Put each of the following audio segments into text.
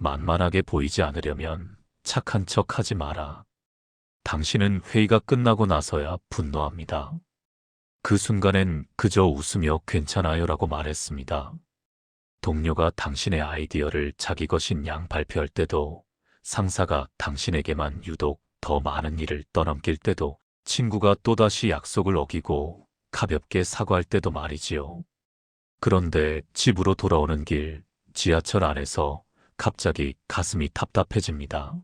만만하게 보이지 않으려면 착한 척 하지 마라. 당신은 회의가 끝나고 나서야 분노합니다. 그 순간엔 그저 웃으며 괜찮아요라고 말했습니다. 동료가 당신의 아이디어를 자기 것인 양 발표할 때도, 상사가 당신에게만 유독 더 많은 일을 떠넘길 때도, 친구가 또다시 약속을 어기고 가볍게 사과할 때도 말이지요. 그런데 집으로 돌아오는 길, 지하철 안에서 갑자기 가슴이 답답해집니다.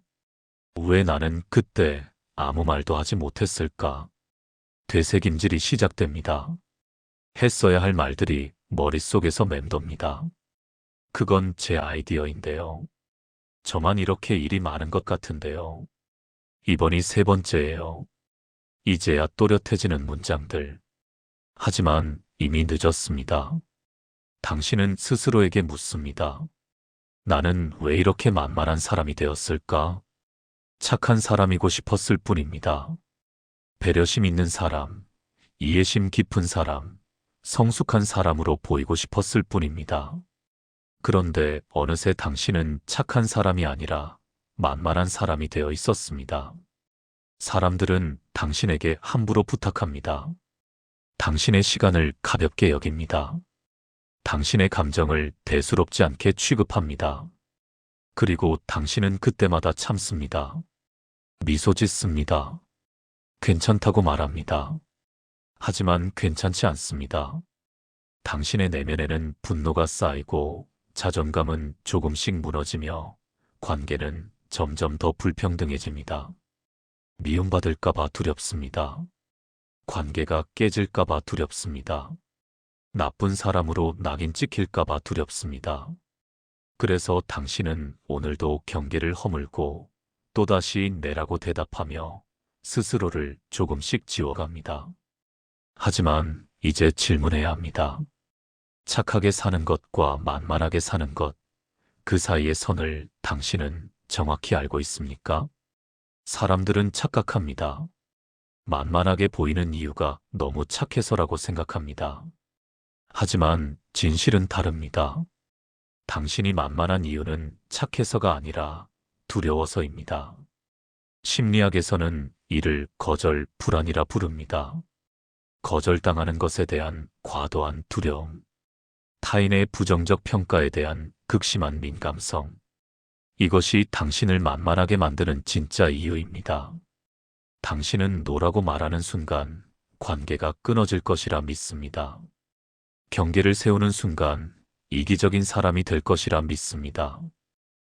왜 나는 그때 아무 말도 하지 못했을까? 되새김질이 시작됩니다. 했어야 할 말들이 머릿속에서 맴돕니다. 그건 제 아이디어인데요. 저만 이렇게 일이 많은 것 같은데요. 이번이 세 번째예요. 이제야 또렷해지는 문장들. 하지만 이미 늦었습니다. 당신은 스스로에게 묻습니다. 나는 왜 이렇게 만만한 사람이 되었을까? 착한 사람이고 싶었을 뿐입니다. 배려심 있는 사람, 이해심 깊은 사람, 성숙한 사람으로 보이고 싶었을 뿐입니다. 그런데 어느새 당신은 착한 사람이 아니라 만만한 사람이 되어 있었습니다. 사람들은 당신에게 함부로 부탁합니다. 당신의 시간을 가볍게 여깁니다. 당신의 감정을 대수롭지 않게 취급합니다. 그리고 당신은 그때마다 참습니다. 미소 짓습니다. 괜찮다고 말합니다. 하지만 괜찮지 않습니다. 당신의 내면에는 분노가 쌓이고 자존감은 조금씩 무너지며 관계는 점점 더 불평등해집니다. 미움받을까봐 두렵습니다. 관계가 깨질까봐 두렵습니다. 나쁜 사람으로 낙인 찍힐까봐 두렵습니다. 그래서 당신은 오늘도 경계를 허물고 또다시 내라고 대답하며 스스로를 조금씩 지워갑니다. 하지만 이제 질문해야 합니다. 착하게 사는 것과 만만하게 사는 것, 그 사이의 선을 당신은 정확히 알고 있습니까? 사람들은 착각합니다. 만만하게 보이는 이유가 너무 착해서라고 생각합니다. 하지만 진실은 다릅니다. 당신이 만만한 이유는 착해서가 아니라 두려워서입니다. 심리학에서는 이를 거절 불안이라 부릅니다. 거절당하는 것에 대한 과도한 두려움, 타인의 부정적 평가에 대한 극심한 민감성, 이것이 당신을 만만하게 만드는 진짜 이유입니다. 당신은 노라고 말하는 순간 관계가 끊어질 것이라 믿습니다. 경계를 세우는 순간 이기적인 사람이 될 것이라 믿습니다.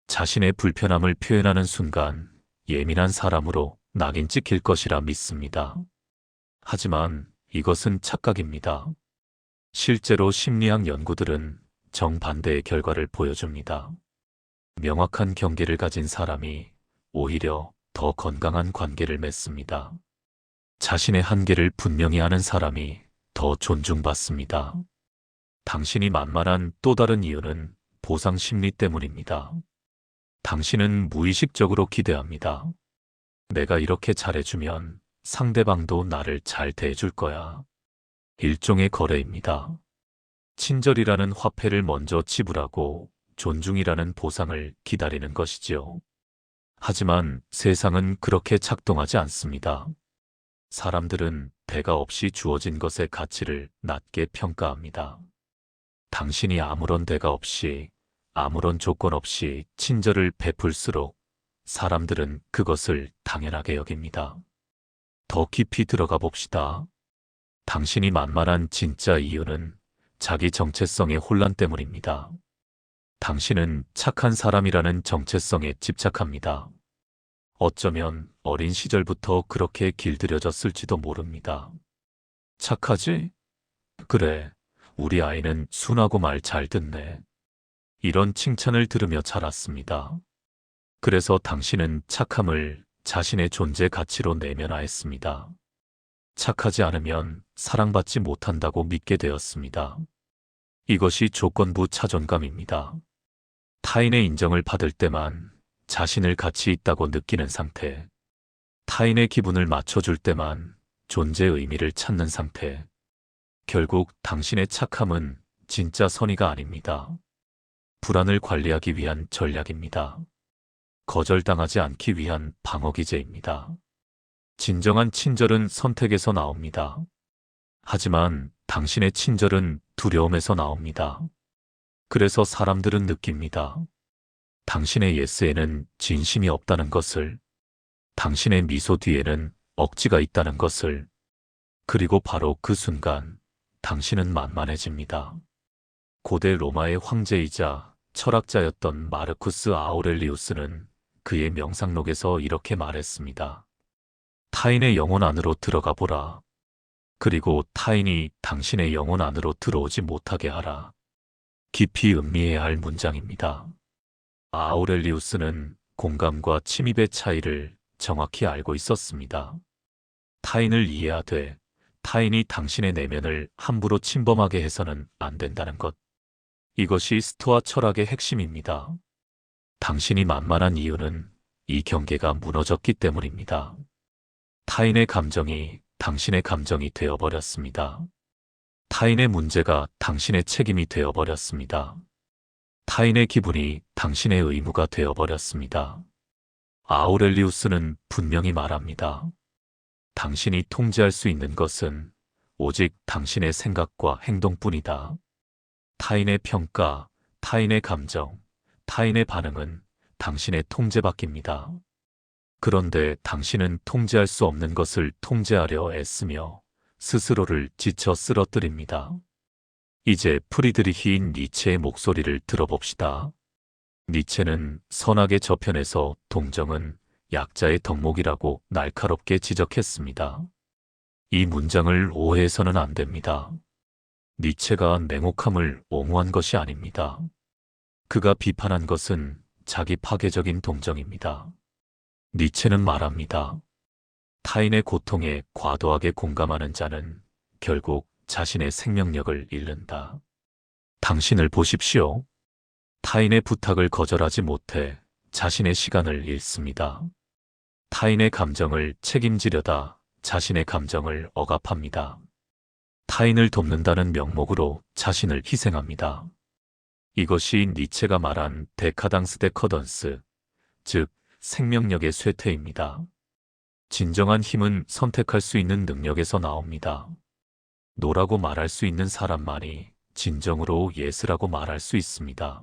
자신의 불편함을 표현하는 순간 예민한 사람으로 낙인 찍힐 것이라 믿습니다. 하지만 이것은 착각입니다. 실제로 심리학 연구들은 정반대의 결과를 보여줍니다. 명확한 경계를 가진 사람이 오히려 더 건강한 관계를 맺습니다. 자신의 한계를 분명히 아는 사람이 더 존중받습니다. 당신이 만만한 또 다른 이유는 보상 심리 때문입니다. 당신은 무의식적으로 기대합니다. 내가 이렇게 잘해주면 상대방도 나를 잘 대해줄 거야. 일종의 거래입니다. 친절이라는 화폐를 먼저 지불하고 존중이라는 보상을 기다리는 것이지요. 하지만 세상은 그렇게 작동하지 않습니다. 사람들은 대가 없이 주어진 것의 가치를 낮게 평가합니다. 당신이 아무런 대가 없이, 아무런 조건 없이 친절을 베풀수록 사람들은 그것을 당연하게 여깁니다. 더 깊이 들어가 봅시다. 당신이 만만한 진짜 이유는 자기 정체성의 혼란 때문입니다. 당신은 착한 사람이라는 정체성에 집착합니다. 어쩌면 어린 시절부터 그렇게 길들여졌을지도 모릅니다. 착하지? 그래, 우리 아이는 순하고 말 잘 듣네. 이런 칭찬을 들으며 자랐습니다. 그래서 당신은 착함을 자신의 존재 가치로 내면화했습니다. 착하지 않으면 사랑받지 못한다고 믿게 되었습니다. 이것이 조건부 자존감입니다. 타인의 인정을 받을 때만 자신을 가치 있다고 느끼는 상태, 타인의 기분을 맞춰줄 때만 존재의 의미를 찾는 상태. 결국 당신의 착함은 진짜 선의가 아닙니다. 불안을 관리하기 위한 전략입니다. 거절당하지 않기 위한 방어기제입니다. 진정한 친절은 선택에서 나옵니다. 하지만 당신의 친절은 두려움에서 나옵니다. 그래서 사람들은 느낍니다. 당신의 예스에는 진심이 없다는 것을, 당신의 미소 뒤에는 억지가 있다는 것을, 그리고 바로 그 순간 당신은 만만해집니다. 고대 로마의 황제이자 철학자였던 마르쿠스 아우렐리우스는 그의 명상록에서 이렇게 말했습니다. 타인의 영혼 안으로 들어가 보라. 그리고 타인이 당신의 영혼 안으로 들어오지 못하게 하라. 깊이 음미해야 할 문장입니다. 아우렐리우스는 공감과 침입의 차이를 정확히 알고 있었습니다. 타인을 이해하되 타인이 당신의 내면을 함부로 침범하게 해서는 안 된다는 것. 이것이 스토아 철학의 핵심입니다. 당신이 만만한 이유는 이 경계가 무너졌기 때문입니다. 타인의 감정이 당신의 감정이 되어버렸습니다. 타인의 문제가 당신의 책임이 되어버렸습니다. 타인의 기분이 당신의 의무가 되어버렸습니다. 아우렐리우스는 분명히 말합니다. 당신이 통제할 수 있는 것은 오직 당신의 생각과 행동뿐이다. 타인의 평가, 타인의 감정, 타인의 반응은 당신의 통제 밖입니다. 그런데 당신은 통제할 수 없는 것을 통제하려 애쓰며 스스로를 지쳐 쓰러뜨립니다. 이제 프리드리히 니체의 목소리를 들어봅시다. 니체는 선악의 저편에서 동정은 약자의 덕목이라고 날카롭게 지적했습니다. 이 문장을 오해해서는 안 됩니다. 니체가 냉혹함을 옹호한 것이 아닙니다. 그가 비판한 것은 자기 파괴적인 동정입니다. 니체는 말합니다. 타인의 고통에 과도하게 공감하는 자는 결국 자신의 생명력을 잃는다. 당신을 보십시오. 타인의 부탁을 거절하지 못해 자신의 시간을 잃습니다. 타인의 감정을 책임지려다 자신의 감정을 억압합니다. 타인을 돕는다는 명목으로 자신을 희생합니다. 이것이 니체가 말한 데카당스 데커던스, 즉 생명력의 쇠퇴입니다. 진정한 힘은 선택할 수 있는 능력에서 나옵니다. 노라고 말할 수 있는 사람만이 진정으로 예스라고 말할 수 있습니다.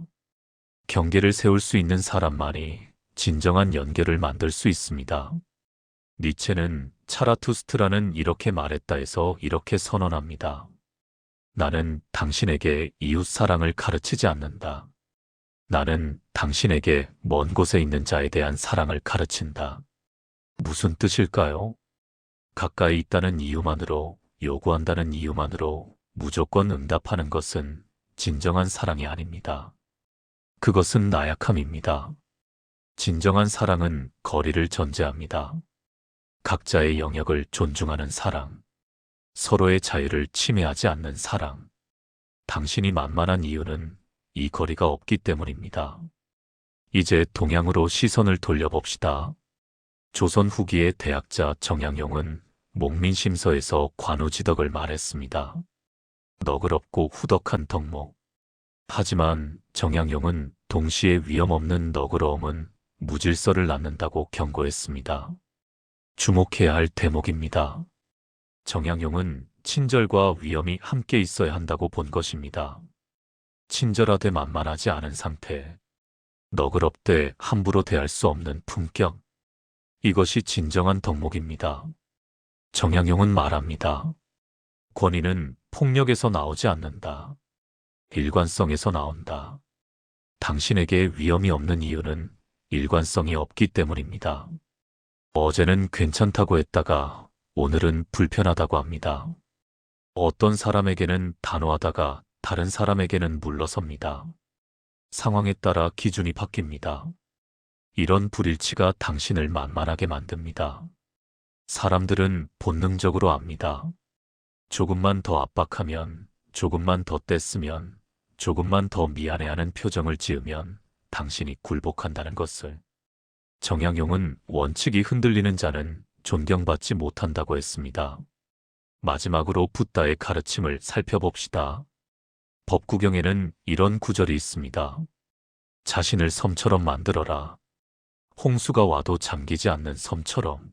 경계를 세울 수 있는 사람만이 진정한 연결을 만들 수 있습니다. 니체는 차라투스트라는 이렇게 말했다에서 이렇게 선언합니다. 나는 당신에게 이웃 사랑을 가르치지 않는다. 나는 당신에게 먼 곳에 있는 자에 대한 사랑을 가르친다. 무슨 뜻일까요? 가까이 있다는 이유만으로, 요구한다는 이유만으로 무조건 응답하는 것은 진정한 사랑이 아닙니다. 그것은 나약함입니다. 진정한 사랑은 거리를 전제합니다. 각자의 영역을 존중하는 사랑, 서로의 자유를 침해하지 않는 사랑. 당신이 만만한 이유는 이 거리가 없기 때문입니다. 이제 동양으로 시선을 돌려봅시다. 조선 후기의 대학자 정양용은 목민심서에서 관우지덕을 말했습니다. 너그럽고 후덕한 덕목. 하지만 정양용은 동시에 위험 없는 너그러움은 무질서를 낳는다고 경고했습니다. 주목해야 할 대목입니다. 정양용은 친절과 위험이 함께 있어야 한다고 본 것입니다. 친절하되 만만하지 않은 상태, 너그럽되 함부로 대할 수 없는 품격. 이것이 진정한 덕목입니다. 정양용은 말합니다. 권위는 폭력에서 나오지 않는다. 일관성에서 나온다. 당신에게 위험이 없는 이유는 일관성이 없기 때문입니다. 어제는 괜찮다고 했다가 오늘은 불편하다고 합니다. 어떤 사람에게는 단호하다가 다른 사람에게는 물러섭니다. 상황에 따라 기준이 바뀝니다. 이런 불일치가 당신을 만만하게 만듭니다. 사람들은 본능적으로 압니다. 조금만 더 압박하면, 조금만 더 뗐으면, 조금만 더 미안해하는 표정을 지으면 당신이 굴복한다는 것을. 정양용은 원칙이 흔들리는 자는 존경받지 못한다고 했습니다. 마지막으로 붓다의 가르침을 살펴봅시다. 법구경에는 이런 구절이 있습니다. 자신을 섬처럼 만들어라. 홍수가 와도 잠기지 않는 섬처럼.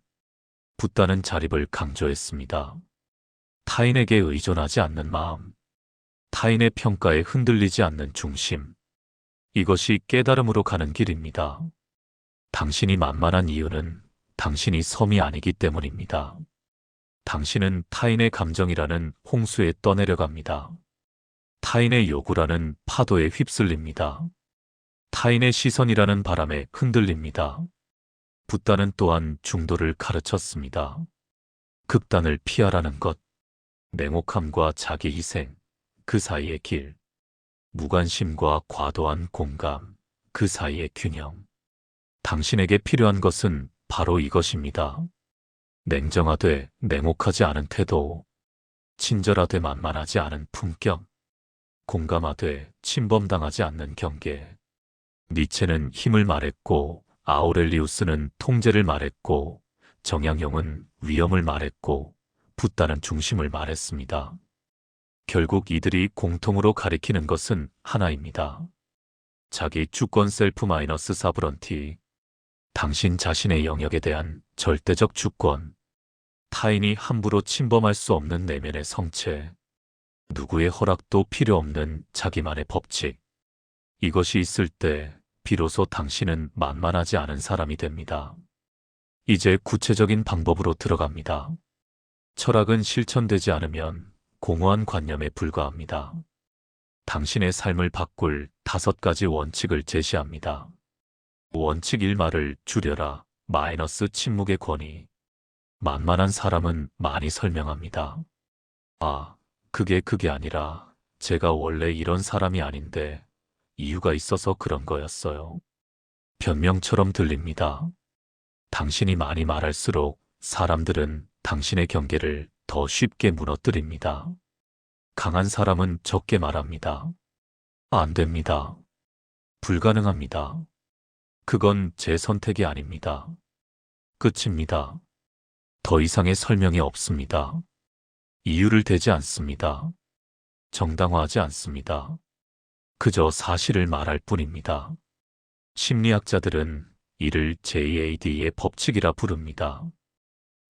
붓다는 자립을 강조했습니다. 타인에게 의존하지 않는 마음, 타인의 평가에 흔들리지 않는 중심. 이것이 깨달음으로 가는 길입니다. 당신이 만만한 이유는 당신이 섬이 아니기 때문입니다. 당신은 타인의 감정이라는 홍수에 떠내려갑니다. 타인의 요구라는 파도에 휩쓸립니다. 타인의 시선이라는 바람에 흔들립니다. 붓다는 또한 중도를 가르쳤습니다. 극단을 피하라는 것, 냉혹함과 자기 희생, 그 사이의 길, 무관심과 과도한 공감, 그 사이의 균형. 당신에게 필요한 것은 바로 이것입니다. 냉정하되 냉혹하지 않은 태도, 친절하되 만만하지 않은 품격, 공감하되 침범당하지 않는 경계. 니체는 힘을 말했고, 아우렐리우스는 통제를 말했고, 정약용은 위험을 말했고, 붓다는 중심을 말했습니다. 결국 이들이 공통으로 가리키는 것은 하나입니다. 자기 주권 셀프-사브런티, 당신 자신의 영역에 대한 절대적 주권, 타인이 함부로 침범할 수 없는 내면의 성체, 누구의 허락도 필요 없는 자기만의 법칙. 이것이 있을 때 비로소 당신은 만만하지 않은 사람이 됩니다. 이제 구체적인 방법으로 들어갑니다. 철학은 실천되지 않으면 공허한 관념에 불과합니다. 당신의 삶을 바꿀 5가지 원칙을 제시합니다. 원칙 1말을 줄여라. 침묵의 권위. 만만한 사람은 많이 설명합니다. 아, 그게 아니라 제가 원래 이런 사람이 아닌데 이유가 있어서 그런 거였어요. 변명처럼 들립니다. 당신이 많이 말할수록 사람들은 당신의 경계를 더 쉽게 무너뜨립니다. 강한 사람은 적게 말합니다. 안 됩니다. 불가능합니다. 그건 제 선택이 아닙니다. 끝입니다. 더 이상의 설명이 없습니다. 이유를 대지 않습니다. 정당화하지 않습니다. 그저 사실을 말할 뿐입니다. 심리학자들은 이를 JAD의 법칙이라 부릅니다.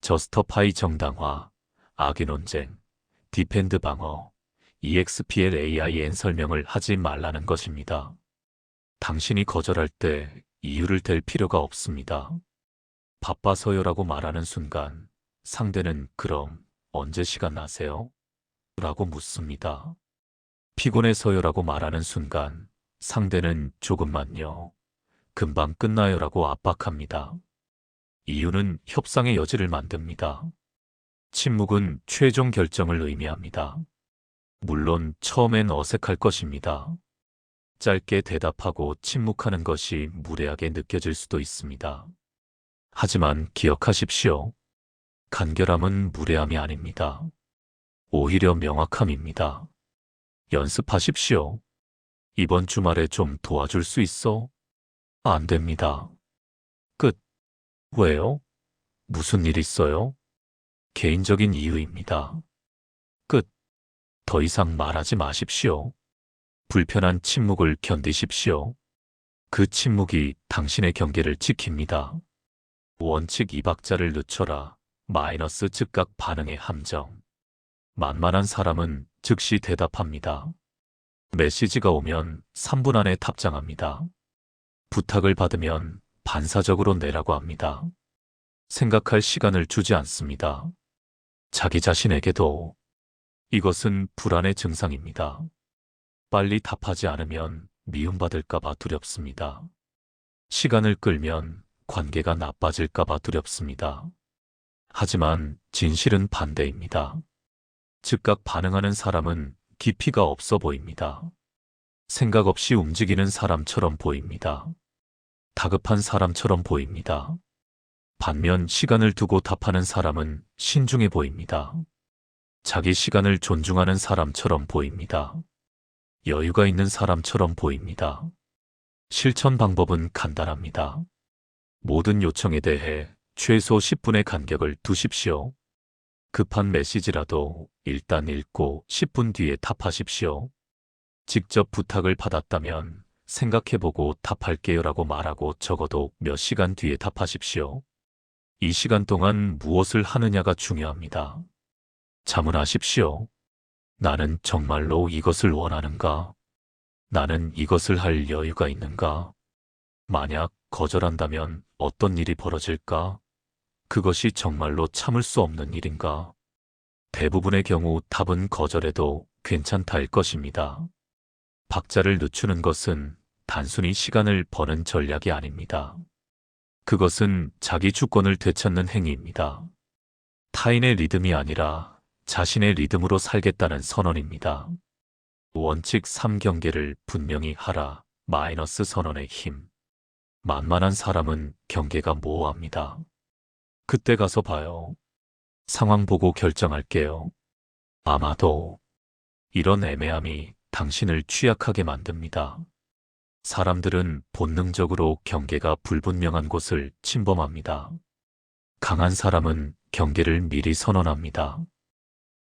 저스터파이 정당화, 악의 논쟁, 디펜드 방어, EXPLAIN 설명을 하지 말라는 것입니다. 당신이 거절할 때 이유를 댈 필요가 없습니다. 바빠서요라고 말하는 순간 상대는 그럼 언제 시간 나세요? 라고 묻습니다. 피곤해서요라고 말하는 순간 상대는 조금만요. 금방 끝나요라고 압박합니다. 이유는 협상의 여지를 만듭니다. 침묵은 최종 결정을 의미합니다. 물론 처음엔 어색할 것입니다. 짧게 대답하고 침묵하는 것이 무례하게 느껴질 수도 있습니다. 하지만 기억하십시오. 간결함은 무례함이 아닙니다. 오히려 명확함입니다. 연습하십시오. 이번 주말에 좀 도와줄 수 있어? 안 됩니다. 끝. 왜요? 무슨 일 있어요? 개인적인 이유입니다. 끝. 더 이상 말하지 마십시오. 불편한 침묵을 견디십시오. 그 침묵이 당신의 경계를 지킵니다. 원칙 2박자를 늦춰라. 즉각 반응의 함정. 만만한 사람은 즉시 대답합니다. 메시지가 오면 3분 안에 답장합니다. 부탁을 받으면 반사적으로 내라고 합니다. 생각할 시간을 주지 않습니다. 자기 자신에게도. 이것은 불안의 증상입니다. 빨리 답하지 않으면 미움받을까봐 두렵습니다. 시간을 끌면 관계가 나빠질까봐 두렵습니다. 하지만 진실은 반대입니다. 즉각 반응하는 사람은 깊이가 없어 보입니다. 생각 없이 움직이는 사람처럼 보입니다. 다급한 사람처럼 보입니다. 반면 시간을 두고 답하는 사람은 신중해 보입니다. 자기 시간을 존중하는 사람처럼 보입니다. 여유가 있는 사람처럼 보입니다. 실천 방법은 간단합니다. 모든 요청에 대해 최소 10분의 간격을 두십시오. 급한 메시지라도 일단 읽고 10분 뒤에 답하십시오. 직접 부탁을 받았다면 생각해보고 답할게요라고 말하고 적어도 몇 시간 뒤에 답하십시오. 이 시간 동안 무엇을 하느냐가 중요합니다. 자문하십시오. 나는 정말로 이것을 원하는가? 나는 이것을 할 여유가 있는가? 만약 거절한다면 어떤 일이 벌어질까? 그것이 정말로 참을 수 없는 일인가? 대부분의 경우 답은 거절해도 괜찮다일 것입니다. 박자를 늦추는 것은 단순히 시간을 버는 전략이 아닙니다. 그것은 자기 주권을 되찾는 행위입니다. 타인의 리듬이 아니라 자신의 리듬으로 살겠다는 선언입니다. 원칙 3경계를 분명히 하라. 마이너스 선언의 힘. 만만한 사람은 경계가 모호합니다. 그때 가서 봐요. 상황 보고 결정할게요. 아마도 이런 애매함이 당신을 취약하게 만듭니다. 사람들은 본능적으로 경계가 불분명한 곳을 침범합니다. 강한 사람은 경계를 미리 선언합니다.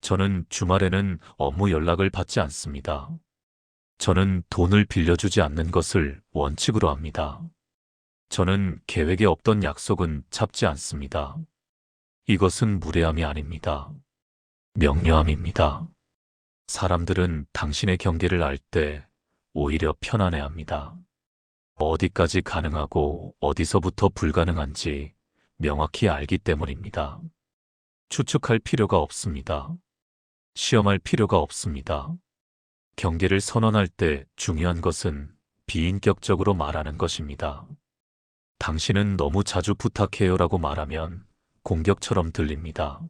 저는 주말에는 업무 연락을 받지 않습니다. 저는 돈을 빌려주지 않는 것을 원칙으로 합니다. 저는 계획에 없던 약속은 잡지 않습니다. 이것은 무례함이 아닙니다. 명료함입니다. 사람들은 당신의 경계를 알 때 오히려 편안해합니다. 어디까지 가능하고 어디서부터 불가능한지 명확히 알기 때문입니다. 추측할 필요가 없습니다. 시험할 필요가 없습니다. 경계를 선언할 때 중요한 것은 비인격적으로 말하는 것입니다. 당신은 너무 자주 부탁해요라고 말하면 공격처럼 들립니다.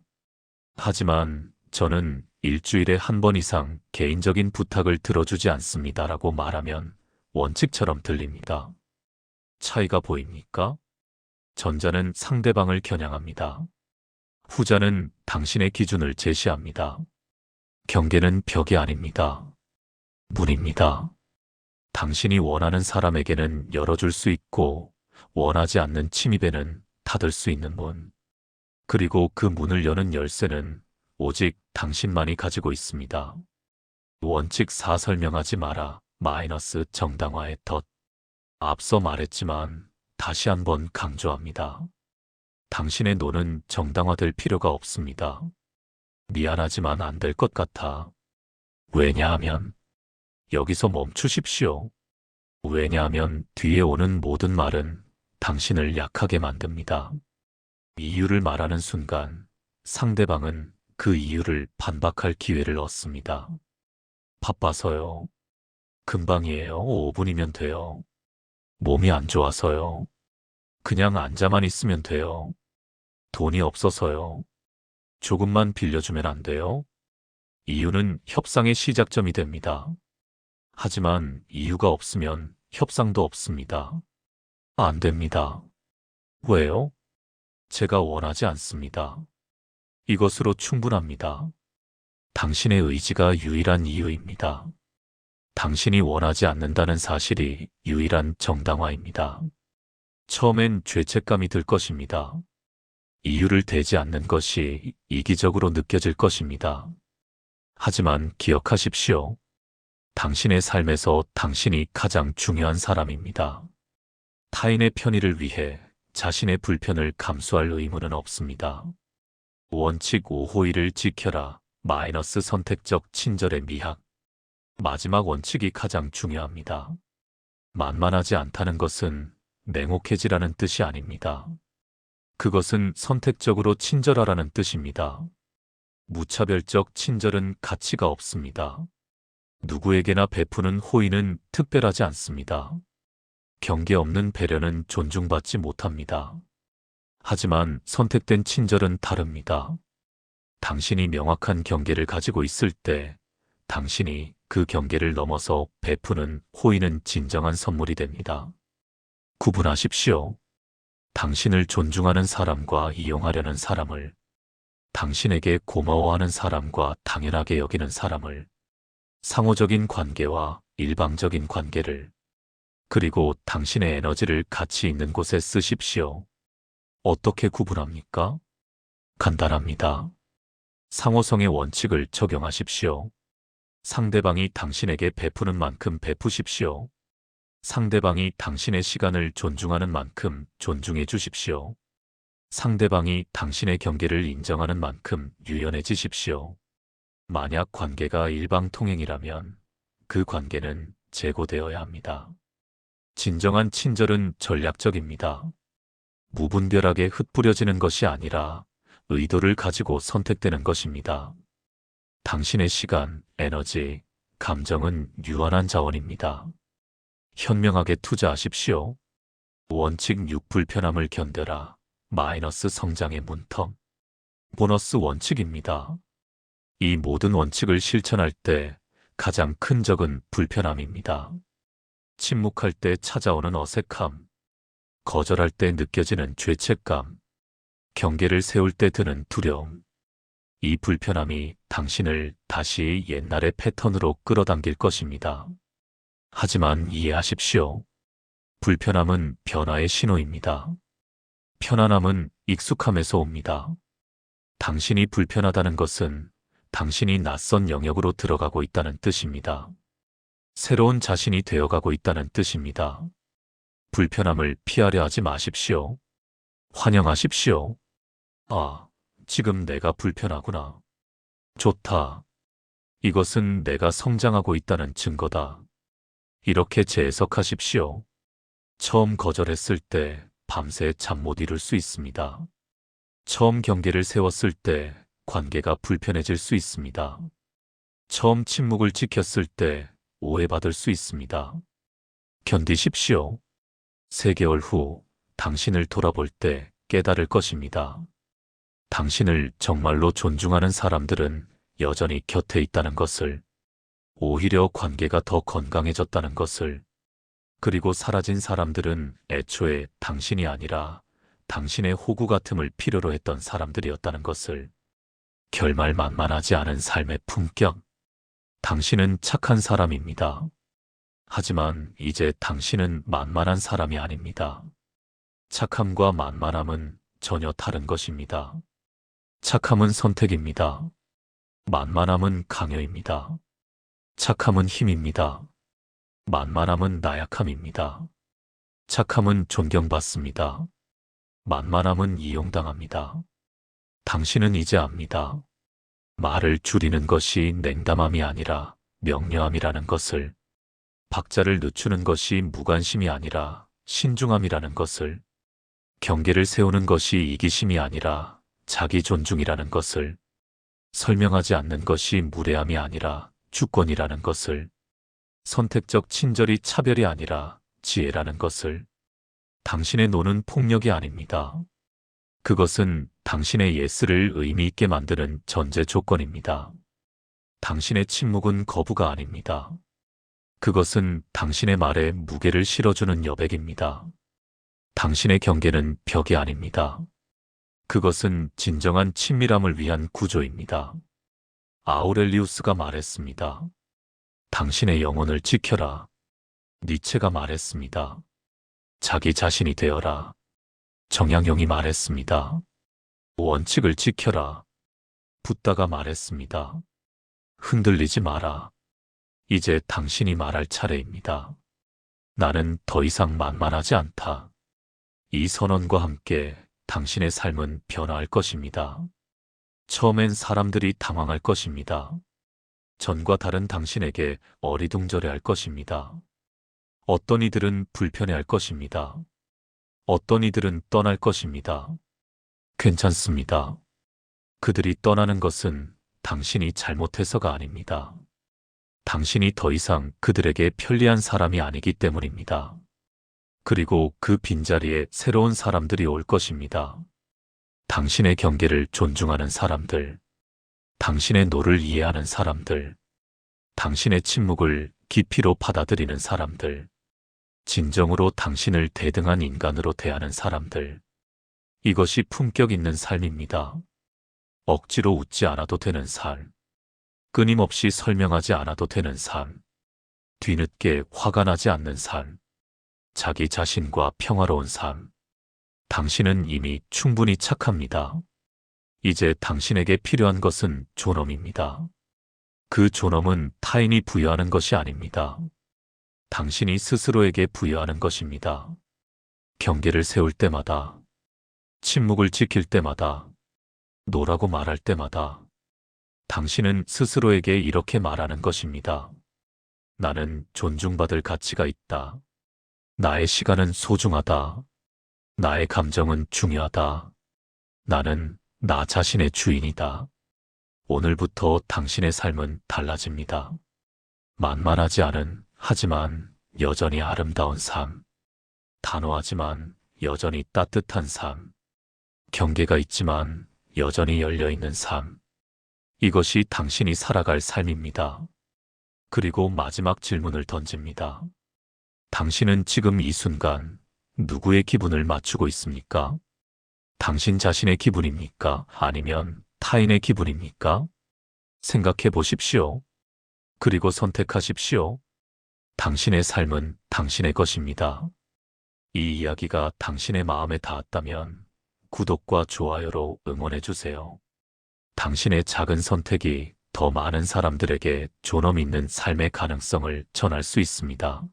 하지만 저는 일주일에 한 번 이상 개인적인 부탁을 들어주지 않습니다라고 말하면 원칙처럼 들립니다. 차이가 보입니까? 전자는 상대방을 겨냥합니다. 후자는 당신의 기준을 제시합니다. 경계는 벽이 아닙니다. 문입니다. 당신이 원하는 사람에게는 열어줄 수 있고 원하지 않는 침입에는 닫을 수 있는 문. 그리고 그 문을 여는 열쇠는 오직 당신만이 가지고 있습니다. 원칙 4 설명하지 마라. 마이너스 정당화의 덫. 앞서 말했지만 다시 한번 강조합니다. 당신의 노는 정당화될 필요가 없습니다. 미안하지만 안 될 것 같아. 왜냐하면 여기서 멈추십시오. 왜냐하면 뒤에 오는 모든 말은 당신을 약하게 만듭니다. 이유를 말하는 순간 상대방은 그 이유를 반박할 기회를 얻습니다. 바빠서요. 금방이에요. 5분이면 돼요. 몸이 안 좋아서요. 그냥 앉아만 있으면 돼요. 돈이 없어서요. 조금만 빌려주면 안 돼요? 이유는 협상의 시작점이 됩니다. 하지만 이유가 없으면 협상도 없습니다. 안 됩니다. 왜요? 제가 원하지 않습니다. 이것으로 충분합니다. 당신의 의지가 유일한 이유입니다. 당신이 원하지 않는다는 사실이 유일한 정당화입니다. 처음엔 죄책감이 들 것입니다. 이유를 대지 않는 것이 이기적으로 느껴질 것입니다. 하지만 기억하십시오. 당신의 삶에서 당신이 가장 중요한 사람입니다. 타인의 편의를 위해 자신의 불편을 감수할 의무는 없습니다. 원칙 5호일을 지켜라. 마이너스 선택적 친절의 미학. 마지막 원칙이 가장 중요합니다. 만만하지 않다는 것은 냉혹해지라는 뜻이 아닙니다. 그것은 선택적으로 친절하라는 뜻입니다. 무차별적 친절은 가치가 없습니다. 누구에게나 베푸는 호의는 특별하지 않습니다. 경계 없는 배려는 존중받지 못합니다. 하지만 선택된 친절은 다릅니다. 당신이 명확한 경계를 가지고 있을 때 당신이 그 경계를 넘어서 베푸는 호의는 진정한 선물이 됩니다. 구분하십시오. 당신을 존중하는 사람과 이용하려는 사람을, 당신에게 고마워하는 사람과 당연하게 여기는 사람을, 상호적인 관계와 일방적인 관계를, 그리고 당신의 에너지를 가치 있는 곳에 쓰십시오. 어떻게 구분합니까? 간단합니다. 상호성의 원칙을 적용하십시오. 상대방이 당신에게 베푸는 만큼 베푸십시오. 상대방이 당신의 시간을 존중하는 만큼 존중해 주십시오. 상대방이 당신의 경계를 인정하는 만큼 유연해지십시오. 만약 관계가 일방통행이라면 그 관계는 재고되어야 합니다. 진정한 친절은 전략적입니다. 무분별하게 흩뿌려지는 것이 아니라 의도를 가지고 선택되는 것입니다. 당신의 시간, 에너지, 감정은 유한한 자원입니다. 현명하게 투자하십시오. 원칙 6 불편함을 견뎌라. 마이너스 성장의 문턱. 보너스 원칙입니다. 이 모든 원칙을 실천할 때 가장 큰 적은 불편함입니다. 침묵할 때 찾아오는 어색함, 거절할 때 느껴지는 죄책감, 경계를 세울 때 드는 두려움. 이 불편함이 당신을 다시 옛날의 패턴으로 끌어당길 것입니다. 하지만 이해하십시오. 불편함은 변화의 신호입니다. 편안함은 익숙함에서 옵니다. 당신이 불편하다는 것은 당신이 낯선 영역으로 들어가고 있다는 뜻입니다. 새로운 자신이 되어가고 있다는 뜻입니다. 불편함을 피하려 하지 마십시오. 환영하십시오. 아, 지금 내가 불편하구나. 좋다. 이것은 내가 성장하고 있다는 증거다. 이렇게 재해석하십시오. 처음 거절했을 때 밤새 잠 못 이룰 수 있습니다. 처음 경계를 세웠을 때 관계가 불편해질 수 있습니다. 처음 침묵을 지켰을 때 오해받을 수 있습니다. 견디십시오. 3개월 후 당신을 돌아볼 때 깨달을 것입니다. 당신을 정말로 존중하는 사람들은 여전히 곁에 있다는 것을, 오히려 관계가 더 건강해졌다는 것을, 그리고 사라진 사람들은 애초에 당신이 아니라 당신의 호구 같음을 필요로 했던 사람들이었다는 것을. 결말 만만하지 않은 삶의 품격. 당신은 착한 사람입니다. 하지만 이제 당신은 만만한 사람이 아닙니다. 착함과 만만함은 전혀 다른 것입니다. 착함은 선택입니다. 만만함은 강요입니다. 착함은 힘입니다. 만만함은 나약함입니다. 착함은 존경받습니다. 만만함은 이용당합니다. 당신은 이제 압니다. 말을 줄이는 것이 냉담함이 아니라 명료함이라는 것을, 박자를 늦추는 것이 무관심이 아니라 신중함이라는 것을, 경계를 세우는 것이 이기심이 아니라 자기 존중이라는 것을, 설명하지 않는 것이 무례함이 아니라 주권이라는 것을, 선택적 친절이 차별이 아니라 지혜라는 것을. 당신의 노는 폭력이 아닙니다. 그것은 당신의 예스를 의미 있게 만드는 전제 조건입니다. 당신의 침묵은 거부가 아닙니다. 그것은 당신의 말에 무게를 실어주는 여백입니다. 당신의 경계는 벽이 아닙니다. 그것은 진정한 친밀함을 위한 구조입니다. 아우렐리우스가 말했습니다. 당신의 영혼을 지켜라. 니체가 말했습니다. 자기 자신이 되어라. 정약용이 말했습니다. 원칙을 지켜라. 붓다가 말했습니다. 흔들리지 마라. 이제 당신이 말할 차례입니다. 나는 더 이상 만만하지 않다. 이 선언과 함께 당신의 삶은 변화할 것입니다. 처음엔 사람들이 당황할 것입니다. 전과 다른 당신에게 어리둥절해할 것입니다. 어떤 이들은 불편해할 것입니다. 어떤 이들은 떠날 것입니다. 괜찮습니다. 그들이 떠나는 것은 당신이 잘못해서가 아닙니다. 당신이 더 이상 그들에게 편리한 사람이 아니기 때문입니다. 그리고 그 빈자리에 새로운 사람들이 올 것입니다. 당신의 경계를 존중하는 사람들, 당신의 노를 이해하는 사람들, 당신의 침묵을 깊이로 받아들이는 사람들, 진정으로 당신을 대등한 인간으로 대하는 사람들. 이것이 품격 있는 삶입니다. 억지로 웃지 않아도 되는 삶. 끊임없이 설명하지 않아도 되는 삶. 뒤늦게 화가 나지 않는 삶. 자기 자신과 평화로운 삶. 당신은 이미 충분히 착합니다. 이제 당신에게 필요한 것은 존엄입니다. 그 존엄은 타인이 부여하는 것이 아닙니다. 당신이 스스로에게 부여하는 것입니다. 경계를 세울 때마다, 침묵을 지킬 때마다, 노라고 말할 때마다 당신은 스스로에게 이렇게 말하는 것입니다. 나는 존중받을 가치가 있다. 나의 시간은 소중하다. 나의 감정은 중요하다. 나는 나 자신의 주인이다. 오늘부터 당신의 삶은 달라집니다. 만만하지 않은, 하지만 여전히 아름다운 삶. 단호하지만 여전히 따뜻한 삶. 경계가 있지만 여전히 열려있는 삶. 이것이 당신이 살아갈 삶입니다. 그리고 마지막 질문을 던집니다. 당신은 지금 이 순간 누구의 기분을 맞추고 있습니까? 당신 자신의 기분입니까? 아니면 타인의 기분입니까? 생각해 보십시오. 그리고 선택하십시오. 당신의 삶은 당신의 것입니다. 이 이야기가 당신의 마음에 닿았다면 구독과 좋아요로 응원해 주세요. 당신의 작은 선택이 더 많은 사람들에게 존엄 있는 삶의 가능성을 전할 수 있습니다.